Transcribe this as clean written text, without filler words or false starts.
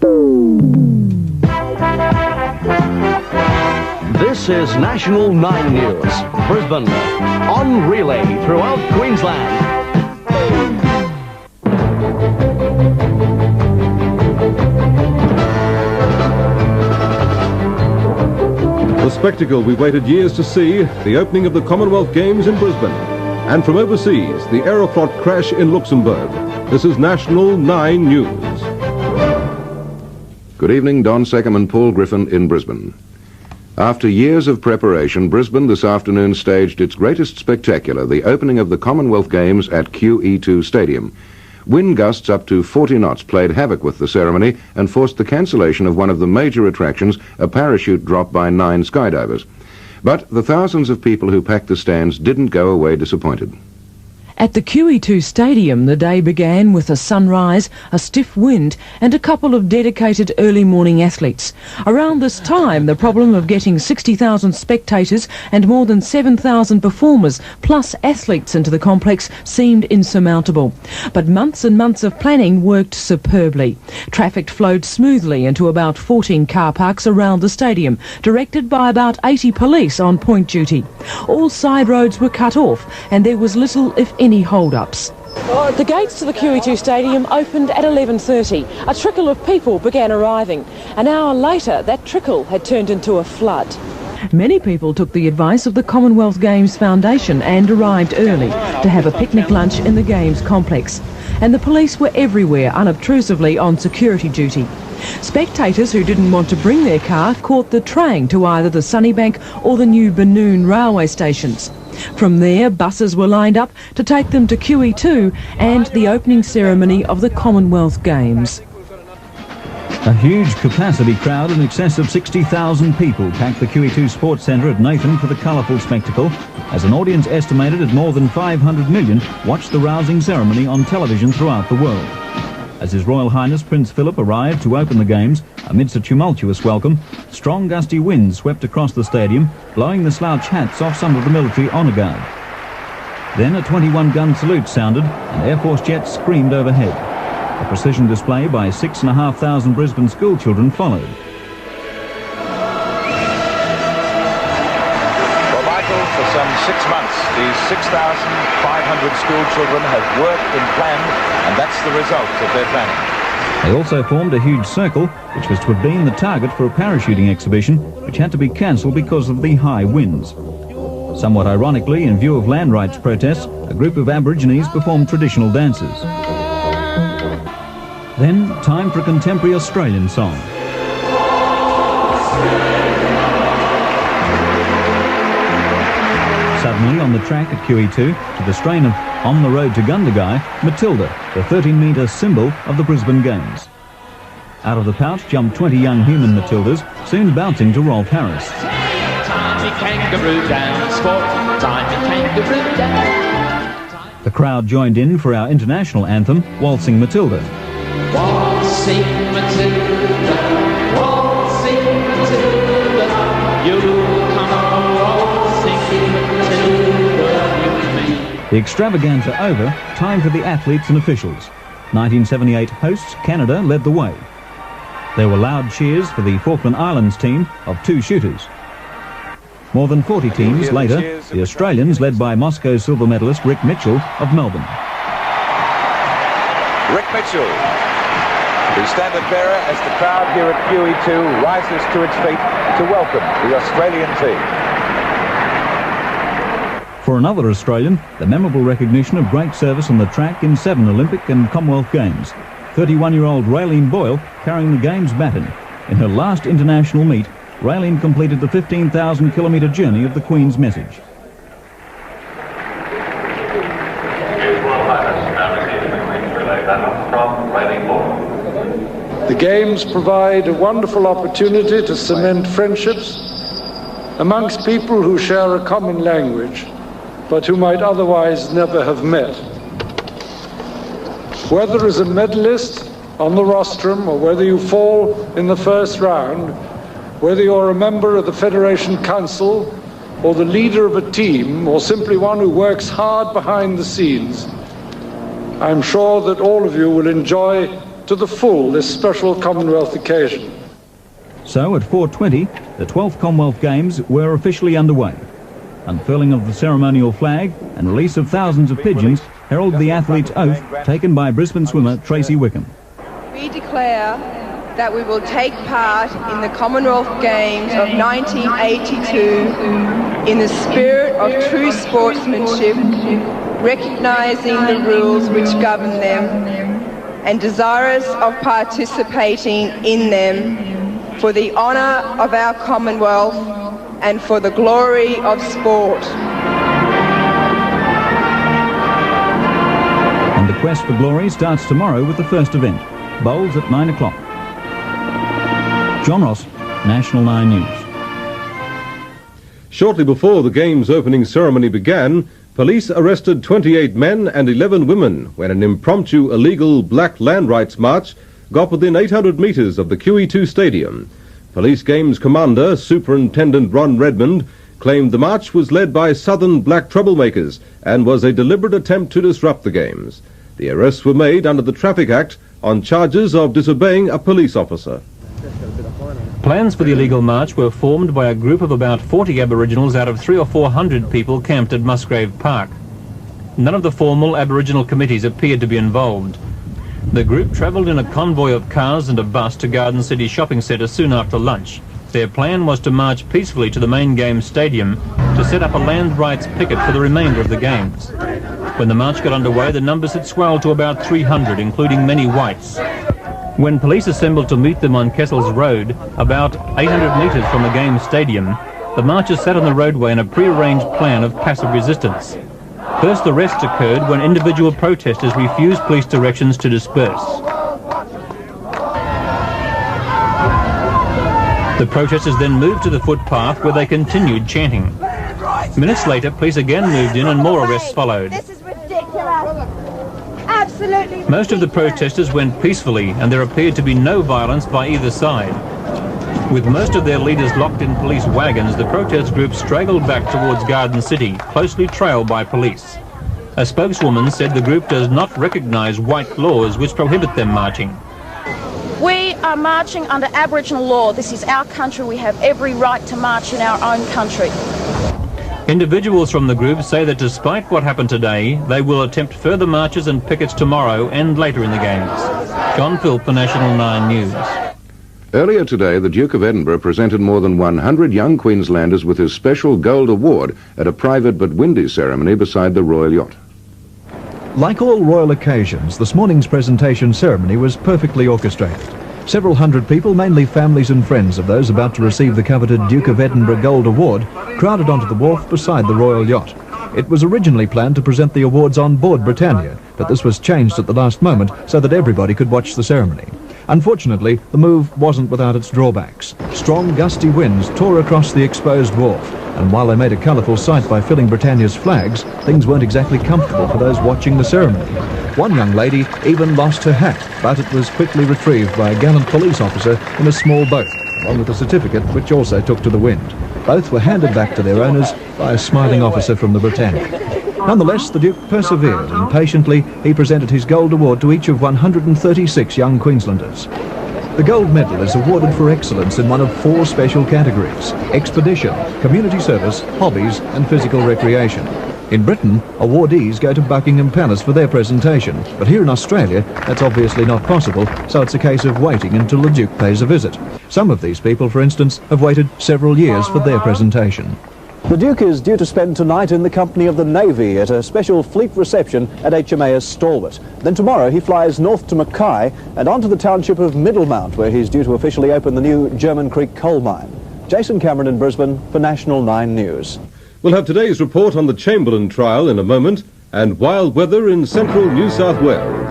This is National 9 News, Brisbane, on relay throughout Queensland. The spectacle we waited years to see, the opening of the Commonwealth Games in Brisbane. And from overseas, the Aeroflot crash in Luxembourg. This is National 9 News. Good evening, Don Seckham and Paul Griffin in Brisbane. After years of preparation, Brisbane this afternoon staged its greatest spectacular, the opening of the Commonwealth Games at QE2 Stadium. Wind gusts up to 40 knots played havoc with the ceremony and forced the cancellation of one of the major attractions, a parachute drop by 9 skydivers. But the thousands of people who packed the stands didn't go away disappointed. At the QE2 Stadium, the day began with a sunrise, a stiff wind and a couple of dedicated early morning athletes. Around this time, the problem of getting 60,000 spectators and more than 7,000 performers plus athletes into the complex seemed insurmountable. But months and months of planning worked superbly. Traffic flowed smoothly into about 14 car parks around the stadium, directed by about 80 police on point duty. All side roads were cut off and there was little, if any, hold-ups. The gates to the QE2 Stadium opened at 11:30. A trickle of people began arriving. An hour later, that trickle had turned into a flood. Many people took the advice of the Commonwealth Games Foundation and arrived early to have a picnic lunch in the Games complex. And the police were everywhere, unobtrusively on security duty. Spectators who didn't want to bring their car caught the train to either the Sunnybank or the new Benoon railway stations. From there, buses were lined up to take them to QE2 and the opening ceremony of the Commonwealth Games. A huge capacity crowd in excess of 60,000 people packed the QE2 Sports Centre at Nathan for the colourful spectacle, as an audience estimated at more than 500 million watched the rousing ceremony on television throughout the world. As His Royal Highness Prince Philip arrived to open the Games, amidst a tumultuous welcome, strong gusty winds swept across the stadium, blowing the slouch hats off some of the military honour guard. Then a 21-gun salute sounded and Air Force jets screamed overhead. A precision display by 6,500 Brisbane schoolchildren followed. Well, Michael, for some 6 months, these 6,500 schoolchildren have worked and planned, and that's the result of their planning. They also formed a huge circle, which was to have been the target for a parachuting exhibition, which had to be cancelled because of the high winds. Somewhat ironically, in view of land rights protests, a group of Aborigines performed traditional dances. Then, time for a contemporary Australian song. Suddenly, on the track at QE2, to the strain of On the Road to Gundagai, Matilda, the 13-metre symbol of the Brisbane Games. Out of the pouch jumped 20 young human Matildas, soon bouncing to Rolf Harris. The crowd joined in for our international anthem, Waltzing Matilda. Waltzing Matilda, waltzing Matilda, you come waltzing Matilda with me. The extravaganza over, time for the athletes and officials. 1978 hosts Canada led the way. There were loud cheers for the Falkland Islands team of 2 shooters. More than 40 teams later, the Australians led by Moscow silver medalist Rick Mitchell of Melbourne. Rick Mitchell, the standard bearer as the crowd here at QE2 rises to its feet to welcome the Australian team. For another Australian, the memorable recognition of great service on the track in 7 Olympic and Commonwealth Games. 31-year-old Raylene Boyle carrying the Games baton. In her last international meet, Raylene completed the 15,000-kilometre journey of the Queen's message. The Games provide a wonderful opportunity to cement friendships amongst people who share a common language, but who might otherwise never have met. Whether as a medalist on the rostrum or whether you fall in the first round, whether you're a member of the Federation Council or the leader of a team or simply one who works hard behind the scenes, I'm sure that all of you will enjoy to the full this special Commonwealth occasion. So at 4:20, the 12th Commonwealth Games were officially underway. Unfurling of the ceremonial flag and release of thousands of pigeons herald the athlete's oath taken by Brisbane swimmer Tracy Wickham. We declare that we will take part in the Commonwealth Games of 1982 in the spirit of true sportsmanship, recognising the rules which govern them and desirous of participating in them for the honour of our Commonwealth and for the glory of sport. And the quest for glory starts tomorrow with the first event, bowls at 9 o'clock. John Ross, National 9 News. Shortly before the Games opening ceremony began, police arrested 28 men and 11 women when an impromptu illegal black land rights march got within 800 metres of the QE2 stadium. Police Games Commander, Superintendent Ron Redmond, claimed the march was led by southern black troublemakers and was a deliberate attempt to disrupt the Games. The arrests were made under the Traffic Act on charges of disobeying a police officer. Plans for the illegal march were formed by a group of about 40 Aboriginals out of 300 or 400 people camped at Musgrave Park. None of the formal Aboriginal committees appeared to be involved. The group travelled in a convoy of cars and a bus to Garden City Shopping Centre soon after lunch. Their plan was to march peacefully to the main Games stadium to set up a land rights picket for the remainder of the Games. When the march got underway, the numbers had swelled to about 300, including many whites. When police assembled to meet them on Kessel's Road, about 800 metres from the Games stadium, the marchers sat on the roadway in a pre-arranged plan of passive resistance. First arrests occurred when individual protesters refused police directions to disperse. The protesters then moved to the footpath where they continued chanting. Minutes later, police again moved in and more arrests followed. This is ridiculous. Absolutely. Most of the protesters went peacefully and there appeared to be no violence by either side. With most of their leaders locked in police wagons, the protest group straggled back towards Garden City, closely trailed by police. A spokeswoman said the group does not recognise white laws which prohibit them marching. We are marching under Aboriginal law. This is our country. We have every right to march in our own country. Individuals from the group say that despite what happened today, they will attempt further marches and pickets tomorrow and later in the Games. John Philp for National 9 News. Earlier today, the Duke of Edinburgh presented more than 100 young Queenslanders with his special Gold Award at a private but windy ceremony beside the Royal Yacht. Like all royal occasions, this morning's presentation ceremony was perfectly orchestrated. Several hundred people, mainly families and friends of those about to receive the coveted Duke of Edinburgh Gold Award, crowded onto the wharf beside the Royal Yacht. It was originally planned to present the awards on board Britannia, but this was changed at the last moment so that everybody could watch the ceremony. Unfortunately, the move wasn't without its drawbacks. Strong, gusty winds tore across the exposed wharf, and while they made a colourful sight by filling Britannia's flags, things weren't exactly comfortable for those watching the ceremony. One young lady even lost her hat, but it was quickly retrieved by a gallant police officer in a small boat, along with a certificate which also took to the wind. Both were handed back to their owners by a smiling officer from the Britannia. Nonetheless, the Duke persevered, and patiently he presented his Gold Award to each of 136 young Queenslanders. The Gold Medal is awarded for excellence in one of 4 special categories: expedition, community service, hobbies and physical recreation. In Britain, awardees go to Buckingham Palace for their presentation, but here in Australia, that's obviously not possible, so it's a case of waiting until the Duke pays a visit. Some of these people, for instance, have waited several years for their presentation. The Duke is due to spend tonight in the company of the Navy at a special fleet reception at HMAS Stalwart. Then tomorrow he flies north to Mackay and on to the township of Middlemount, where he's due to officially open the new German Creek coal mine. Jason Cameron in Brisbane for National 9 News. We'll have today's report on the Chamberlain trial in a moment, and wild weather in central New South Wales.